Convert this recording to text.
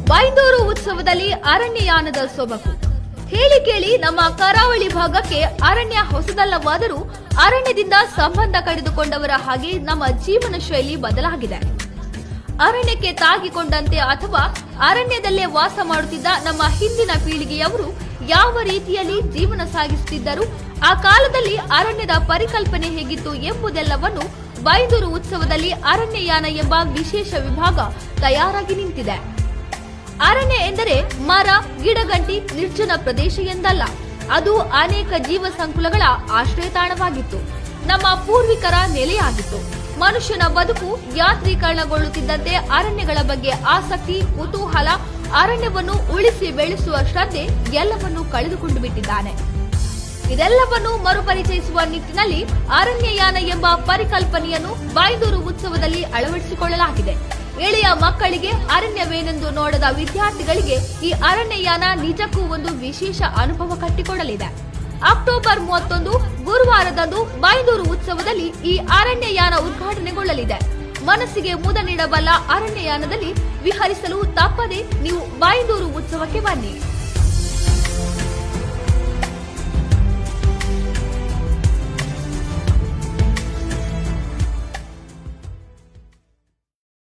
ಬೈಂದೂರು ಉತ್ಸವದಲ್ಲಿ ಅರಣ್ಯಯಾನದ ಸೊಬಗು. ಹೇಳಿ ಕೇಳಿ ನಮ್ಮ ಕರಾವಳಿ ಭಾಗಕ್ಕೆ ಅರಣ್ಯ ಹೊಸದಲ್ಲವಾದರೂ ಅರಣ್ಯದಿಂದ ಸಂಬಂಧ ಕಡಿದುಕೊಂಡವರ ಹಾಗೆ ನಮ್ಮ ಜೀವನ ಶೈಲಿ ಬದಲಾಗಿದೆ. ಅರಣ್ಯಕ್ಕೆ ತಾಗಿಕೊಂಡಂತೆ ಅಥವಾ ಅರಣ್ಯದಲ್ಲೇ ವಾಸ ಮಾಡುತ್ತಿದ್ದ ನಮ್ಮ ಹಿಂದಿನ ಪೀಳಿಗೆಯವರು ಯಾವ ರೀತಿಯಲ್ಲಿ ಜೀವನ ಸಾಗಿಸುತ್ತಿದ್ದರು, ಆ ಕಾಲದಲ್ಲಿ ಅರಣ್ಯದ ಪರಿಕಲ್ಪನೆ ಹೇಗಿತ್ತು ಎಂಬುದೆಲ್ಲವನ್ನು ಬೈಂದೂರು ಉತ್ಸವದಲ್ಲಿ ಅರಣ್ಯಯಾನ ಎಂಬ ವಿಶೇಷ ವಿಭಾಗ ತಯಾರಾಗಿ ನಿಂತಿದೆ. ಅರಣ್ಯ ಎಂದರೆ ಮರ, ಗಿಡಗಂಟಿ, ನಿರ್ಜನ ಪ್ರದೇಶ ಎಂದಲ್ಲ. ಅದು ಅನೇಕ ಜೀವ ಸಂಕುಲಗಳ ಆಶ್ರಯ ತಾಣವಾಗಿತ್ತು. ನಮ್ಮ ಪೂರ್ವಿಕರ ನೆಲೆಯಾಗಿತ್ತು. ಮನುಷ್ಯನ ಬದುಕು ಯಾಂತ್ರೀಕರಣಗೊಳ್ಳುತ್ತಿದ್ದಂತೆ ಅರಣ್ಯಗಳ ಬಗ್ಗೆ ಆಸಕ್ತಿ, ಕುತೂಹಲ, ಅರಣ್ಯವನ್ನು ಉಳಿಸಿ ಬೆಳೆಸುವ ಶ್ರದ್ಧೆ ಎಲ್ಲವನ್ನೂ ಕಳೆದುಕೊಂಡು ಬಿಟ್ಟಿದ್ದಾನೆ. ಇದೆಲ್ಲವನ್ನು ಮರುಪರಿಚಯಿಸುವ ನಿಟ್ಟಿನಲ್ಲಿ ಅರಣ್ಯಯಾನ ಎಂಬ ಪರಿಕಲ್ಪನೆಯನ್ನು ಬೈಂದೂರು ಉತ್ಸವದಲ್ಲಿ ಅಳವಡಿಸಿಕೊಳ್ಳಲಾಗಿದೆ. ಎಳೆಯ ಮಕ್ಕಳಿಗೆ ಅರಣ್ಯವೇನೆಂದು ನೋಡದ ವಿದ್ಯಾರ್ಥಿಗಳಿಗೆ ಈ ಅರಣ್ಯಯಾನ ನಿಜಕ್ಕೂ ಒಂದು ವಿಶೇಷ ಅನುಭವ ಕಟ್ಟಿಕೊಡಲಿದೆ. ಅಕ್ಟೋಬರ್ 31 ಗುರುವಾರದಂದು ಬೈಂದೂರು ಉತ್ಸವದಲ್ಲಿ ಈ ಅರಣ್ಯಯಾನ ಉದ್ಘಾಟನೆಗೊಳ್ಳಲಿದೆ. ಮನಸ್ಸಿಗೆ ಮುದ ನೀಡಬಲ್ಲ ಅರಣ್ಯಯಾನದಲ್ಲಿ ವಿಹರಿಸಲು ತಪ್ಪದೆ ನೀವು ಬೈಂದೂರು ಉತ್ಸವಕ್ಕೆ ಬನ್ನಿ.